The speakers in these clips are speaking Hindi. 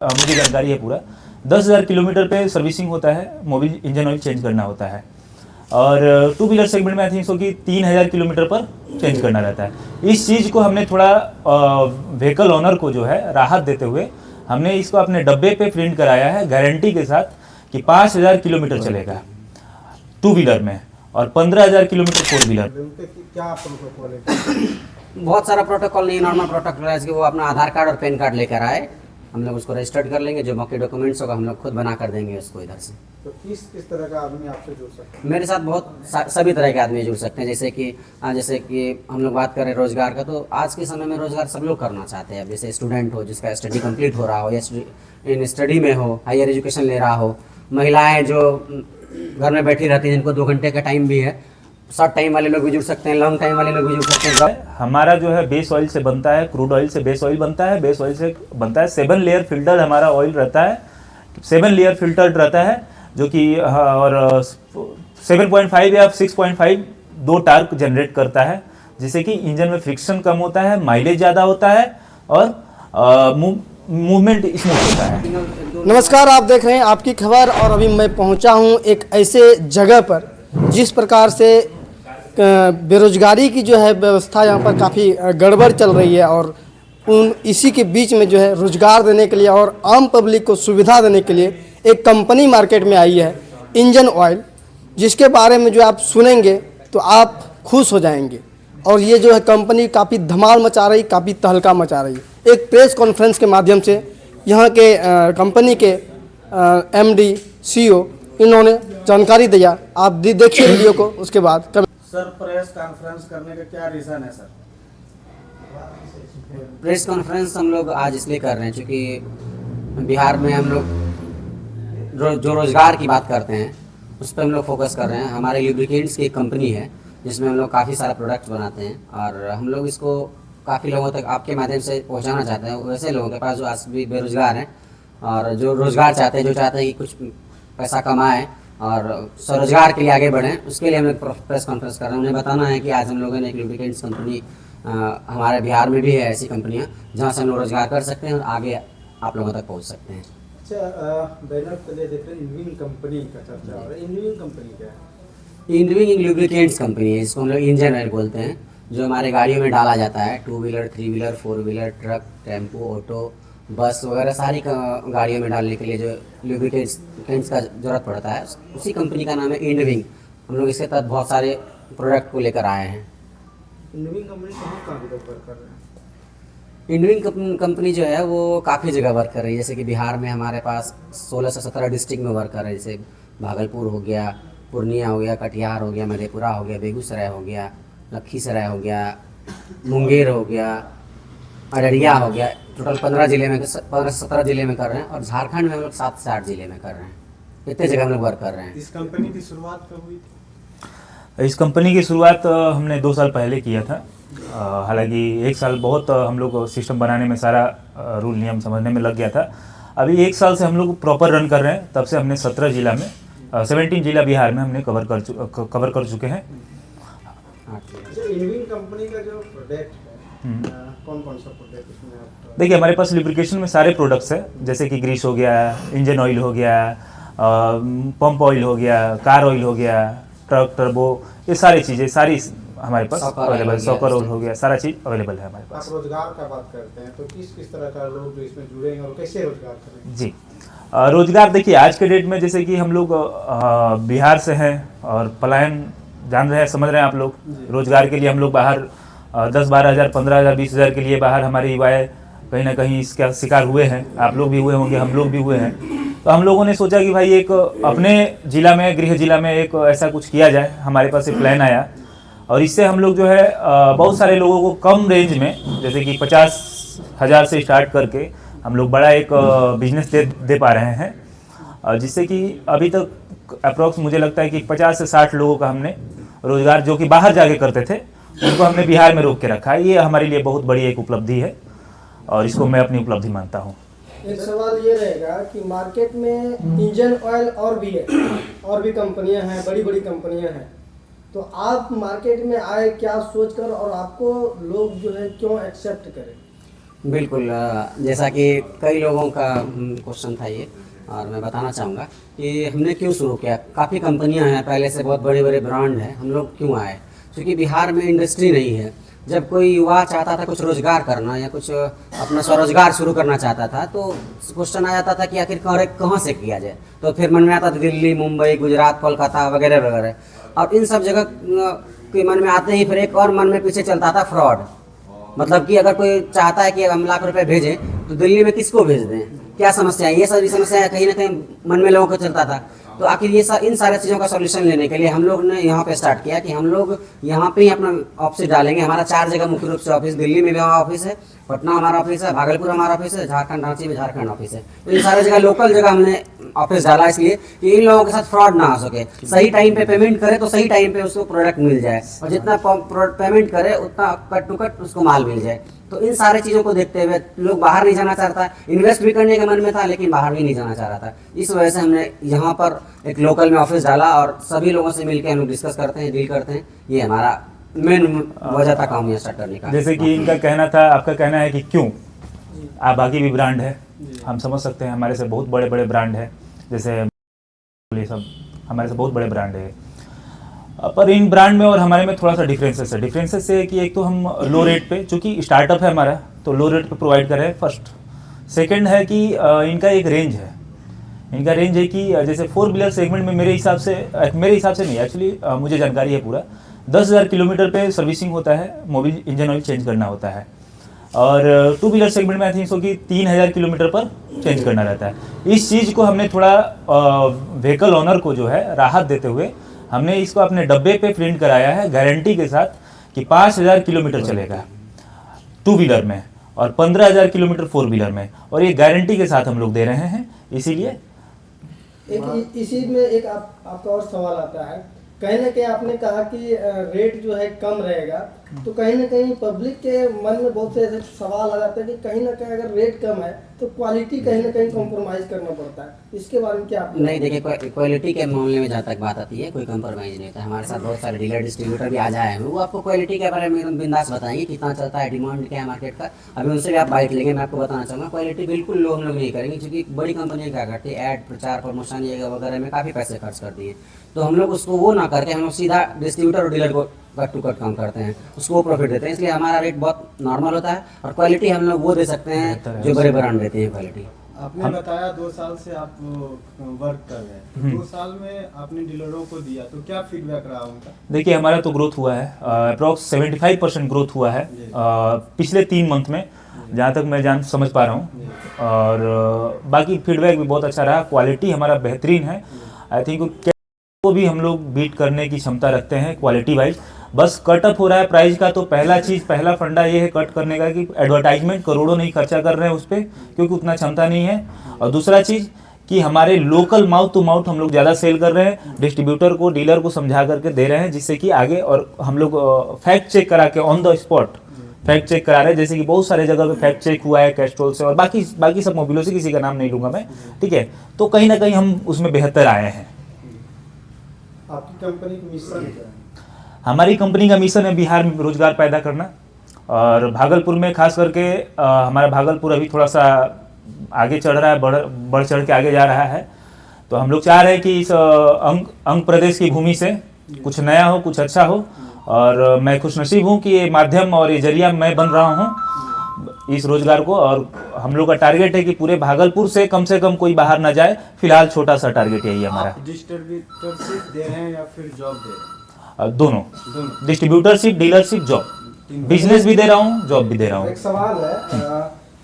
मुझे जानकारी है पूरा। 10,000 किलोमीटर पे सर्विसिंग होता है, मोबिल इंजन ऑयल चेंज करना होता है। और टू व्हीलर सेगमेंट में आई थिंक सो कि 3,000 किलोमीटर पर चेंज करना रहता है। इस चीज़ को हमने थोड़ा व्हीकल ओनर को जो है राहत देते हुए हमने इसको अपने डब्बे पे प्रिंट कराया है गारंटी के साथ कि 5,000 किलोमीटर चलेगा टू व्हीलर में और 15,000 किलोमीटर फोर व्हीलर। क्या प्रोटोकॉल है? बहुत सारा प्रोटोकॉल नहीं, नॉर्मल प्रोटोकॉल है कि वो अपना आधार कार्ड और पैन कार्ड लेकर आए, हम लोग उसको रजिस्टर्ड कर लेंगे। जो मौके डॉक्यूमेंट्स होगा हम लोग खुद बना कर देंगे उसको इधर से। तो किस तरह का आदमी आपसे जुड़ सकता है? मेरे साथ सभी तरह के आदमी जुड़ सकते हैं। जैसे कि हम लोग बात करें रोजगार का, तो आज के समय में रोजगार सब लोग करना चाहते हैं। अब जैसे स्टूडेंट हो जिसका स्टडी कंप्लीट हो रहा हो या इन स्टडी में हो, हायर एजुकेशन ले रहा हो, महिलाएं जो घर में बैठी रहती हैं जिनको 2 घंटे का टाइम भी है, शॉर्ट टाइम वाले लोग भी जुड़ सकते हैं, लॉन्ग टाइम वाले लोग भी जुड़ सकते हैं। हमारा जो है बेस ऑयल से बनता है, क्रूड ऑयल से बेस ऑयल बनता है, बेस ऑयल से बनता है 7 लेयर फिल्टर्ड हमारा ऑयल रहता है, 7 लेयर फिल्टर्ड रहता है जो कि और 7.5 या 6.5 2 टार्क जनरेट करता है, जिससे कि इंजन में फ्रिक्शन कम होता है, माइलेज ज़्यादा होता है और मूवमेंट स्मूथ होता है। नमस्कार, आप देख रहे हैं आपकी खबर और अभी मैं पहुंचा हूं एक ऐसे जगह पर जिस प्रकार से बेरोजगारी की जो है व्यवस्था यहाँ पर काफ़ी गड़बड़ चल रही है और इसी के बीच में जो है रोजगार देने के लिए और आम पब्लिक को सुविधा देने के लिए एक कंपनी मार्केट में आई है, इंजन ऑयल, जिसके बारे में जो आप सुनेंगे तो आप खुश हो जाएंगे। और ये जो है कंपनी काफ़ी धमाल मचा रही, काफ़ी तहलका मचा रही है। एक प्रेस कॉन्फ्रेंस के माध्यम से यहाँ के कंपनी के MD CEO इन्होंने जानकारी दिया। आप देखिए वीडियो को, उसके बाद सर प्रेस कॉन्फ्रेंस करने का क्या रीज़न है? सर प्रेस कॉन्फ्रेंस हम लोग आज इसलिए कर रहे हैं क्योंकि बिहार में हम लोग जो रोज़गार की बात करते हैं उस पर हम लोग फोकस कर रहे हैं। हमारे लुब्रिकेंट्स की एक कंपनी है जिसमें हम लोग काफ़ी सारा प्रोडक्ट्स बनाते हैं और हम लोग इसको काफ़ी लोगों तक आपके माध्यम से पहुंचाना चाहते हैं, वैसे लोगों के पास जो आज भी बेरोजगार हैं और जो रोज़गार चाहते हैं, जो चाहते हैं कि कुछ पैसा कमाएं और स्वरोजगार के लिए आगे बढ़ें। उसके लिए हम लोग प्रेस कॉन्फ्रेंस कर रहे हैं। उन्हें बताना है कि आज हम लोगों ने एक लुब्रिकेंट्स कंपनी हमारे बिहार में भी है, ऐसी कंपनियां जहां से हम लोग रोजगार कर सकते हैं और आगे आप लोगों तक पहुंच सकते हैं। अच्छा, बैनर तले देख रहे हैं इनविंग कंपनी का चर्चा हो रहा है। इनविंग कंपनी क्या है? इनविंग एक लुब्रिकेंट्स कंपनी है जिसको हम लोग इंजन ऑयल बोलते हैं, जो हमारे गाड़ियों में डाला जाता है। 2 wheeler, 3 wheeler, 4 wheeler, truck, tempo, auto, बस वगैरह सारी गाड़ियों में डालने के लिए जो लुब्रिकेंट्स का ज़रूरत पड़ता है, उसी कंपनी का नाम है इनविंग। हम लोग इसके तहत बहुत सारे प्रोडक्ट को लेकर आए हैं। इनविंग कंपनी कहाँ वर्क कर रहे हैं? इनविंग कंपनी जो है वो काफ़ी जगह वर्क कर रही है। जैसे कि बिहार में हमारे पास 16 से 17 डिस्ट्रिक्ट में वर्क कर रहे हैं। जैसे भागलपुर हो गया, पूर्णिया हो गया, कटिहार हो गया, मधेपुरा हो गया, बेगूसराय हो गया, लखीसराय हो गया, मुंगेर हो गया, अररिया हो गया। टोटल 15 जिले में 15 से 17 जिले में कर रहे हैं और झारखंड में हम लोग 7 से 8 जिले में कर रहे हैं। इतने जगह हम लोग वर्क कर रहे हैं। इस कंपनी की शुरुआत कब हुई थी? इस कंपनी की शुरुआत हमने 2 साल पहले किया था। हालांकि 1 साल बहुत हम लोग सिस्टम बनाने में, सारा रूल नियम समझने में लग गया था। अभी 1 साल से हम लोग प्रॉपर रन कर रहे हैं। तब से हमने 17 जिला में 17 जिला बिहार में हमने कवर कर चुके हैं। इनविंग कंपनी का जो प्रोडक्ट है, कौन कौन सा प्रोडक्ट इसमें आप? देखिए, हमारे पास लुब्रिकेशन में सारे प्रोडक्ट्स हैं, जैसे कि ग्रीस हो गया, इंजन ऑयल हो गया, पंप ऑयल हो गया, कार ऑयल हो गया, ट्रक, टर्बो, ये सारी चीज़ें सारी हमारे पास अवेलेबल, सॉकर ऑयल हो गया, सारा चीज़ अवेलेबल है हमारे पास। आप रोजगार का बात करते हैं तो किस तरह का लोग जो इसमें जुड़ेंगे और कैसे रोजगार करेंगे? जी, रोजगार देखिए आज के डेट में जैसे कि हम लोग बिहार से हैं और पलायन जान रहे हैं, समझ रहे हैं आप लोग। रोजगार के लिए हम लोग बाहर 10-12 हज़ार, 15 हज़ार, 20 हज़ार के लिए बाहर हमारे युवाएं कहीं ना कहीं इसका शिकार हुए हैं। आप लोग भी हुए होंगे, हम लोग भी हुए हैं। तो हम लोगों ने सोचा कि भाई एक अपने ज़िला में, गृह जिला में एक ऐसा कुछ किया जाए। हमारे पास एक प्लान आया और इससे हम लोग जो है बहुत सारे लोगों को कम रेंज में, जैसे कि 50,000 से स्टार्ट करके हम लोग बड़ा एक बिजनेस दे पा रहे हैं, जिससे कि अभी तक अप्रॉक्स मुझे लगता है कि 50 से 60 लोगों का हमने रोजगार, जो कि बाहर जाके करते थे, उनको हमने बिहार में रोक के रखा है। ये हमारे लिए बहुत बड़ी एक उपलब्धि है और इसको मैं अपनी उपलब्धि मानता हूँ। एक सवाल ये रहेगा कि मार्केट में इंजन ऑयल और भी है, और भी कंपनियां हैं, बड़ी बड़ी कंपनियां हैं, तो आप मार्केट में आए क्या सोचकर और आपको लोग जो है क्यों एक्सेप्ट करें? बिल्कुल जैसा कि कई लोगों का क्वेश्चन था ये, और मैं बताना चाहूँगा कि हमने क्यों शुरू किया। काफ़ी कंपनियां हैं पहले से, बहुत बड़े बड़े ब्रांड हैं, हम लोग क्यों आए, क्योंकि बिहार में इंडस्ट्री नहीं है। जब कोई युवा चाहता था कुछ रोज़गार करना या कुछ अपना स्वरोजगार शुरू करना चाहता था, तो क्वेश्चन आ जाता था कि आखिर कहाँ से किया जाए। तो फिर मन में आता था दिल्ली, मुंबई, गुजरात, कोलकाता वगैरह वगैरह। और इन सब जगह के मन में आते ही फिर एक और मन में पीछे चलता था फ्रॉड। मतलब कि अगर कोई चाहता है कि हम लाख रुपए भेजें तो दिल्ली में किसको भेज दें, क्या समस्या है, ये सारी समस्या कहीं ना कहीं मन में लोगों को चलता था। तो आखिर ये इन सारे चीज़ों का सॉल्यूशन लेने के लिए हम लोग ने यहाँ पे स्टार्ट किया कि हम लोग यहाँ पे ही अपना ऑफिस डालेंगे। हमारा 4 जगह मुख्य रूप से ऑफिस, दिल्ली में भी हमारा ऑफिस है, पटना हमारा ऑफिस है, भागलपुर हमारा ऑफिस है, झारखंड रांची में झारखंड ऑफिस है। तो इन सारे जगह लोकल जगह हमने ऑफिस डाला इसलिए कि इन लोगों के साथ फ्रॉड ना हो सके। सही टाइम पे पेमेंट करे तो सही टाइम पे उसको प्रोडक्ट मिल जाए, और जितना पेमेंट करे उतना कट टू कट उसको माल मिल जाए। तो इन सारे चीज़ों को देखते हुए लोग बाहर नहीं जाना चाहता, इन्वेस्ट भी करने के मन में था लेकिन बाहर भी नहीं जाना चाह रहा था। इस वजह से हमने यहाँ पर एक लोकल में ऑफिस डाला और सभी लोगों से मिलकर हम लोग डिस्कस करते हैं, डील करते हैं। ये हमारा मेन वजह था काम यहाँ स्टार्ट करने का। जैसे कि इनका कहना था, आपका कहना है कि क्यों आप बाकी भी ब्रांड है, हम समझ सकते हैं, हमारे से बहुत बड़े बड़े ब्रांड है, जैसे ये सब हमारे से बहुत बड़े ब्रांड है। पर इन ब्रांड में और हमारे में थोड़ा सा डिफरेंसेस है। डिफरेंसेस है कि एक तो हम लो रेट पे, चूँकि स्टार्टअप है हमारा, तो लो रेट पे प्रोवाइड कर रहे हैं फर्स्ट। सेकंड है कि इनका एक रेंज है। इनका रेंज है कि जैसे 4 व्हीलर सेगमेंट में मेरे हिसाब से नहीं, एक्चुअली मुझे जानकारी है पूरा 10,000 किलोमीटर पे सर्विसिंग होता है, मोबिल इंजन ऑयल चेंज करना होता है। और 2 व्हीलर सेगमेंट में आई थिंक सो कि 3,000 किलोमीटर पर चेंज करना रहता है। इस चीज़ को हमने थोड़ा व्हीकल ओनर को जो है राहत देते हुए हमने इसको अपने डब्बे पे प्रिंट कराया है गारंटी के साथ कि 5,000 किलोमीटर चलेगा 2 व्हीलर में और 15,000 किलोमीटर 4 व्हीलर में, और ये गारंटी के साथ हम लोग दे रहे हैं। इसीलिए एक इसी में एक आपका और सवाल आता है, कहीं ना कहीं आपने कहा कि रेट जो है कम रहेगा, तो कहीं ना कहीं पब्लिक के मन में बहुत से ऐसे सवाल आ जाते हैं कि कहीं ना कहीं अगर रेट कम है तो क्वालिटी कहीं ना कहीं कॉम्प्रोमाइज़ करना पड़ता है। इसके बारे में क्या आप नहीं, देखिए क्वालिटी के मामले में जहाँ तक बात आती है कोई कंप्रोमाइज़ नहीं होता। हमारे साथ बहुत सारे डीलर डिस्ट्रीब्यूटर भी आ जाए हैं, वो आपको क्वालिटी के बारे में एकदम बिंदास बताएंगे कितना चलता है, डिमांड क्या है मार्केट का। अभी उनसे भी आप बाइक लेंगे, मैं आपको बताना चाहूँगा क्वालिटी बिल्कुल लो हम लोग नहीं करेंगे, क्योंकि बड़ी कंपनियाँ क्या करती है ऐड, प्रचार, प्रमोशन ये वगैरह में काफ़ी पैसे खर्च करती है। तो हम लोग उसको वो ना करके हम लोग सीधा डिस्ट्रीब्यूटर और डीलर को कट टू कट काम करते हैं, उसको वो प्रॉफिट देते हैं। इसलिए हमारा रेट बहुत नॉर्मल होता है और क्वालिटी हम लोग वो दे सकते हैं जो बड़े ब्रांड देते हैं क्वालिटी। आपने बताया 2 साल से आप वर्क कर रहे हैं, 2 साल में आपने डीलरों को दिया, तो क्या फीडबैक रहा उनका? देखिए हमारा तो ग्रोथ हुआ है, अप्रॉक्स 75% ग्रोथ हुआ है पिछले 3 मंथ में, जहाँ तक मैं समझ पा रहा हूँ। और बाकी फीडबैक भी बहुत अच्छा रहा, क्वालिटी हमारा बेहतरीन है। आई थिंक को भी हम लोग बीट करने की क्षमता रखते हैं क्वालिटी वाइज। बस कटअप हो रहा है प्राइस का, तो पहला फंडा ये है कट करने का कि एडवर्टाइजमेंट करोड़ों नहीं खर्चा कर रहे हैं उस पर, क्योंकि उतना क्षमता नहीं है। और दूसरा चीज़ कि हमारे लोकल माउथ टू माउथ हम लोग ज़्यादा सेल कर रहे हैं, डिस्ट्रीब्यूटर को, डीलर को समझा करके दे रहे हैं, जिससे कि आगे और हम लोग फैक्ट चेक करा के on the spot fact check करा रहे हैं। जैसे कि बहुत सारे जगह पे फैक्ट चेक हुआ है कैस्ट्रोल से और बाकी सब मोबिलों से, किसी का नाम नहीं लूँगा मैं, ठीक है। तो कहीं ना कहीं हम उसमें बेहतर आए हैं। आपकी कंपनी का मिशन क्या है? हमारी कंपनी का मिशन है बिहार में रोजगार पैदा करना, और भागलपुर में खास करके हमारा भागलपुर अभी थोड़ा सा आगे चढ़ रहा है, बढ़ चढ़ के आगे जा रहा है। तो हम लोग चाह रहे हैं कि इस अंग प्रदेश की भूमि से कुछ नया हो, कुछ अच्छा हो, और मैं खुशनसीब हूँ कि ये माध्यम और ये जरिया मैं बन रहा हूँ इस रोजगार को। और हम लोग का टारगेट है कि पूरे भागलपुर से कम कोई बाहर ना जाए। फिलहाल छोटा सा टारगेट यही है हमारा। डिस्ट्रीब्यूटरशिप दे रहे हैं या फिर जॉब दे रहे हैं? दोनों, डिस्ट्रीब्यूटरशिप, डीलरशिप, जॉब, बिजनेस भी दे रहा हूँ, जॉब भी दे रहा हूँ। एक सवाल है,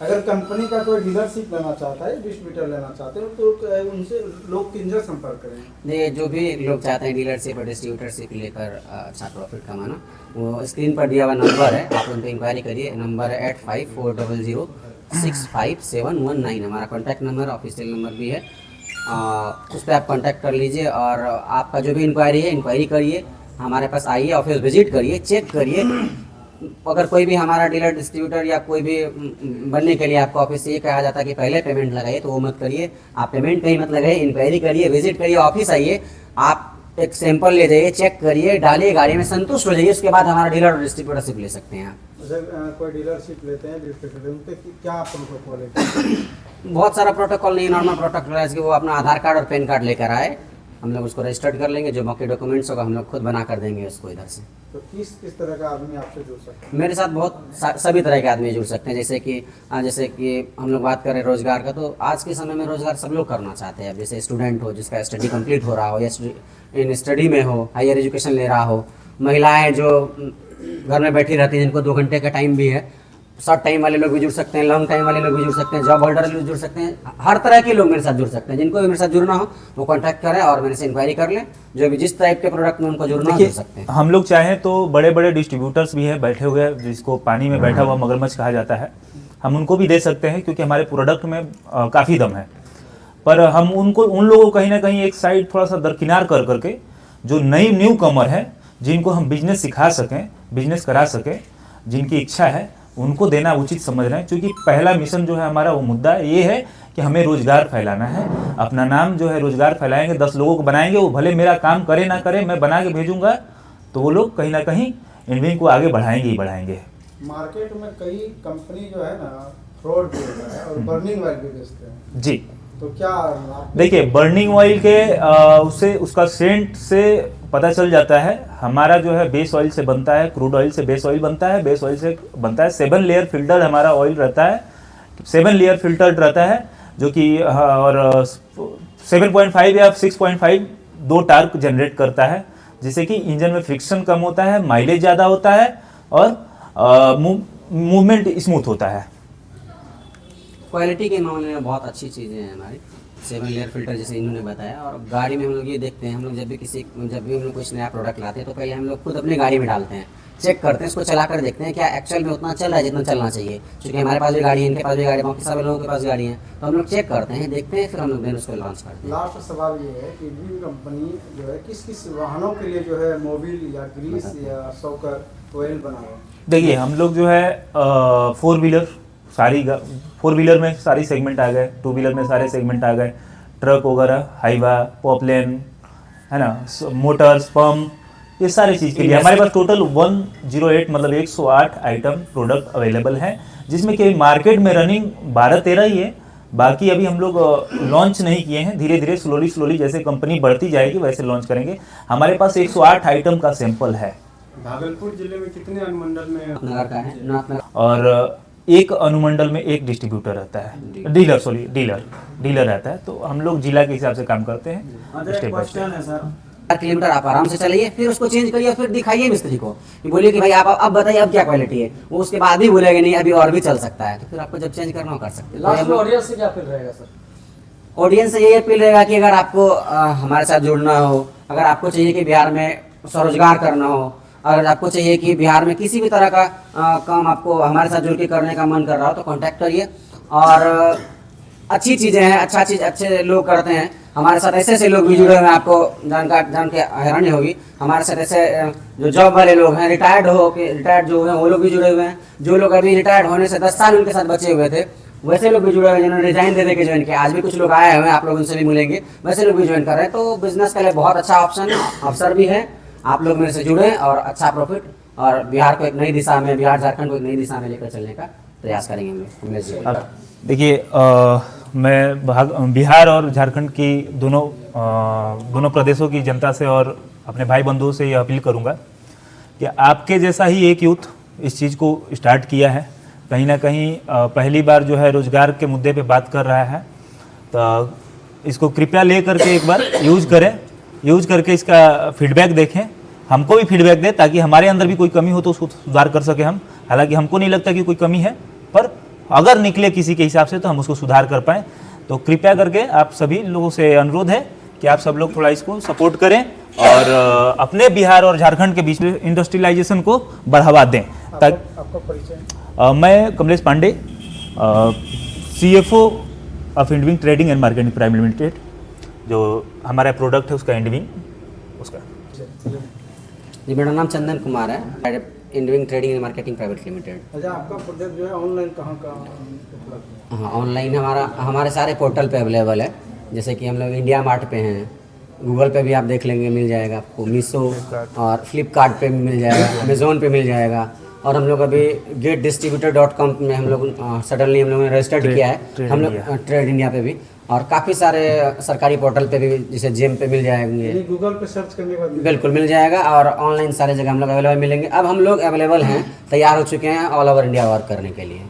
अगर कंपनी का कोई डीलरशिप लेना चाहता है, डिस्ट्रीब्यूटर लेना चाहते हैं, तो उनसे लोग किनसे संपर्क करें? ये जो भी लोग चाहते हैं डीलरशिप और डिस्ट्रीब्यूटरशिप लेकर अच्छा प्रॉफिट कमाना, वो स्क्रीन पर दिया हुआ नंबर है, आप उन पर इंक्वायरी करिए। नंबर है 8540065719, हमारा कॉन्टैक्ट नंबर, ऑफिशियल नंबर भी है। उस पर आप कॉन्टैक्ट कर लीजिए और आपका जो भी इंक्वायरी है इंक्वायरी करिए, हमारे पास आइए, ऑफिस विजिट करिए, चेक करिए। अगर कोई भी हमारा डीलर, डिस्ट्रीब्यूटर या कोई भी बनने के लिए आपको ऑफिस से ये कहा जाता है कि पहले पेमेंट लगाइए, तो वो मत करिए। आप पेमेंट कहीं मत लगाइए, इंक्वायरी करिए, विजिट करिए, ऑफिस आइए। आप एक सैंपल ले जाइए, चेक करिए, डालिए गाड़ी में, संतुष्ट हो जाइए, उसके बाद हमारा डीलर और डिस्ट्रीब्यूटरशिप ले सकते हैं आप। जब कोई डीलरशिप लेते हैं डिस्ट्रीब्यूटर, उनके क्या प्रोटोकॉल है? बहुत सारा प्रोटोकॉल नहीं, नॉर्मल प्रोटोकॉल है कि वो अपना आधार कार्ड और पैन कार्ड लेकर आए, हम लोग उसको रजिस्टर्ड कर लेंगे, जो मौके डॉक्यूमेंट्स होगा हम लोग खुद बना कर देंगे उसको इधर से। तो किस तरह का आदमी आपसे जुड़ सकता है? मेरे साथ सभी तरह के आदमी जुड़ सकते हैं, जैसे कि हम लोग बात करें रोजगार का, तो आज के समय में रोजगार सब लोग करना चाहते हैं। अब जैसे स्टूडेंट हो जिसका स्टडी कंप्लीट हो रहा हो या इन स्टडी में हो, हायर एजुकेशन ले रहा हो, महिलाएं जो घर में बैठी रहती हैं जिनको 2 घंटे का टाइम भी है, शॉर्ट टाइम वाले लोग भी जुड़ सकते हैं, लॉन्ग टाइम वाले लोग भी जुड़ सकते हैं, जॉब होल्डर भी जुड़ सकते हैं, हर तरह के लोग मेरे साथ जुड़ सकते हैं। जिनको भी मेरे साथ जुड़ना हो वो कॉन्टैक्ट करें और मेरे से इंक्वायरी कर लें, जो भी जिस टाइप के प्रोडक्ट में उनको जुड़ना हो जुड़ सकते हैं। हम लोग चाहें तो बड़े बड़े डिस्ट्रीब्यूटर्स भी हैं बैठे हुए, जिसको पानी में बैठा हुआ मगरमच्छ कहा जाता है, हम उनको भी दे सकते हैं, क्योंकि हमारे प्रोडक्ट में काफ़ी दम है। पर हम उन लोगों को कहीं ना कहीं एक साइड थोड़ा सा दरकिनार कर करके, जो न्यू कमर है, जिनको हम बिजनेस सिखा सकें, बिजनेस करा सकें, जिनकी इच्छा है, उनको देना उचित समझ रहे हैं। क्योंकि पहला मिशन जो है हमारा, वो मुद्दा ये है कि हमें रोजगार फैलाना है। अपना नाम जो है रोजगार फैलाएंगे, 10 लोगों को बनाएंगे, वो भले मेरा काम करे ना करे, मैं बना के भेजूंगा, तो वो लोग कहीं ना कहीं इन्विंग को आगे बढ़ाएंगे ही बढ़ाएंगे। मार्केट में कई कंपनी जो है ना फ्रॉड भी होता है और बर्निंग ऑयल भी बेचते हैं जी, तो क्या देखिए, बर्निंग ऑयल के उससे उसका सेंट से पता चल जाता है। हमारा जो है बेस ऑयल से बनता है, क्रूड ऑयल से बेस ऑयल बनता है, बेस ऑयल से बनता है 7 लेयर फिल्टर हमारा ऑयल रहता है, 7 लेयर फिल्टर्ड रहता है, जो कि और 7.5 या 6.5 2 टार्क जनरेट करता है, जिससे कि इंजन में फ्रिक्शन कम होता है, माइलेज ज़्यादा होता है और मूवमेंट स्मूथ होता है। क्वालिटी के मामले में बहुत अच्छी चीज़ें हैं हमारी, 7 लेयर फिल्टर जैसे इन्होंने बताया। और गाड़ी में हम लोग ये देखते हैं, हम लोग जब भी हम लोग कुछ नया प्रोडक्ट लाते हैं तो पहले हम लोग खुद अपनी गाड़ी में डालते हैं, चेक करते हैं, इसको चला कर देखते हैं क्या एक्चुअल में उतना चल रहा है जितना चलना चाहिए। क्योंकि हमारे पास भी गाड़ी है, इनके पास भी गाड़ी है, बाकी सभी लोगों के पास गाड़ी है, तो हम लोग चेक करते हैं, देखते हैं, फिर हम लोग देन उसको लॉन्च करते हैं। लास्ट सवाल ये है कि वी कंपनी जो है किस किस वाहनों के लिए जो है मोबिल या ग्रीस या शॉकर ऑयल बना रहा है? देखिए, हम लोग जो है 4 व्हीलर फोर व्हीलर में सारी सेगमेंट आ गए, 2 व्हीलर में सारे सेगमेंट आ गए, ट्रक वगैरह, हाईवा, पॉपलेन, है ना, मोटर्स, पंप, ये सारी चीज़ के लिए हमारे पास टोटल 108 मतलब 108 आइटम प्रोडक्ट अवेलेबल हैं, जिसमें कि मार्केट में रनिंग 12-13 ही है। बाकी अभी हम लोग लॉन्च नहीं किए हैं, धीरे धीरे स्लोली जैसे कंपनी बढ़ती जाएगी वैसे लॉन्च करेंगे। हमारे पास 108 आइटम का सैंपल है। भागलपुर जिले में कितने अनुमंडल में नगर का है नाथनगर, और एक अनुमंडल में एक डिस्ट्रीब्यूटर रहता है, डीलर रहता है। तो हम लोग जिला के हिसाब से काम करते हैं, स्टेप बाय स्टेप। है सर, 4 किलोमीटर आप आराम से चलाइए, फिर उसको चेंज करिए, फिर दिखाइए मिस्त्री को, बोलिए कि भाई आप अब बताइए अब क्या क्वालिटी है। वो उसके बाद भी बोलेगा नहीं अभी और भी चल सकता है, तो फिर आपको जब चेंज करना हो कर सकते हैं। ऑडियंस से क्या फील रहेगा सर? ऑडियंस से यही अपील रहेगा कि अगर आपको हमारे साथ जुड़ना हो, अगर आपको चाहिए कि बिहार में स्वरोजगार करना हो, अगर आपको चाहिए कि बिहार में किसी भी तरह का काम आपको हमारे साथ जुड़ के करने का मन कर रहा हो, तो कांटेक्ट करिए। और अच्छी चीज़ें हैं, अच्छे लोग करते हैं हमारे साथ, ऐसे लोग भी जुड़े हुए हैं, आपको जान के हैरानी होगी। हमारे साथ ऐसे जो जॉब वाले लोग हैं, रिटायर्ड जो हैं वो लोग भी जुड़े हुए हैं। जो लोग अभी रिटायर्ड होने से 10 साल उनके साथ बचे हुए थे, वैसे लोग भी जुड़े हुए हैं, जिन्होंने रिजाइन दे के ज्वाइन किया। आज भी कुछ लोग आए हुए हैं, आप लोग उनसे भी मिलेंगे, वैसे लोग भी ज्वाइन कर रहे हैं। तो बिजनेस के लिए बहुत अच्छा अवसर भी है। आप लोग मेरे से जुड़े और अच्छा प्रॉफिट और बिहार को एक नई दिशा में, बिहार झारखंड को एक नई दिशा में लेकर चलने का प्रयास करेंगे हम लोग। अब देखिए, मैं बिहार और झारखंड की दोनों प्रदेशों की जनता से और अपने भाई बंधुओं से ये अपील करूंगा कि आपके जैसा ही एक यूथ इस चीज़ को स्टार्ट किया है, कहीं ना कहीं पहली बार जो है रोजगार के मुद्दे पे बात कर रहा है, तो इसको कृपया ले करके एक बार यूज करके इसका फीडबैक देखें, हमको भी फीडबैक दें, ताकि हमारे अंदर भी कोई कमी हो तो उसको सुधार कर सके हम। हालांकि हमको नहीं लगता कि कोई कमी है, पर अगर निकले किसी के हिसाब से तो हम उसको सुधार कर पाएँ। तो कृपया करके आप सभी लोगों से अनुरोध है कि आप सब लोग थोड़ा इसको सपोर्ट करें और अपने बिहार और झारखंड के बीच इंडस्ट्रियलाइजेशन को बढ़ावा दें। आपका परिचय? मैं Kamlesh Pandey, CFO of Indwing trading and marketing private limited, जो हमारा प्रोडक्ट है उसका इंडविंग उसका। जी, मेरा नाम चंदन कुमार है, Indwing trading and marketing private limited. अच्छा, आपका प्रोडक्ट जो है ऑनलाइन कहाँ उपलब्ध है? हाँ, ऑनलाइन हमारे सारे पोर्टल पे अवेलेबल है। जैसे कि हम लोग इंडिया मार्ट पे हैं, गूगल पे भी आप देख लेंगे, मिल जाएगा आपको। मीशो और फ्लिपकार्ट पे भी मिल जाएगा, अमेज़ोन पे मिल जाएगा। और हम लोग अभी getdistributor.com में हम लोग सडनली हम लोगों ने रजिस्टर्ड किया है, हम लोग ट्रेड इंडिया पे भी, और काफ़ी सारे सरकारी पोर्टल पे भी, जैसे जेम पे मिल जाएंगे, गूगल पे सर्च करने के बाद बिल्कुल मिल जाएगा। और ऑनलाइन सारे जगह हम लोग अवेलेबल मिलेंगे। अब हम लोग अवेलेबल हैं, तैयार हो चुके हैं ऑल ओवर इंडिया वर्क करने के लिए।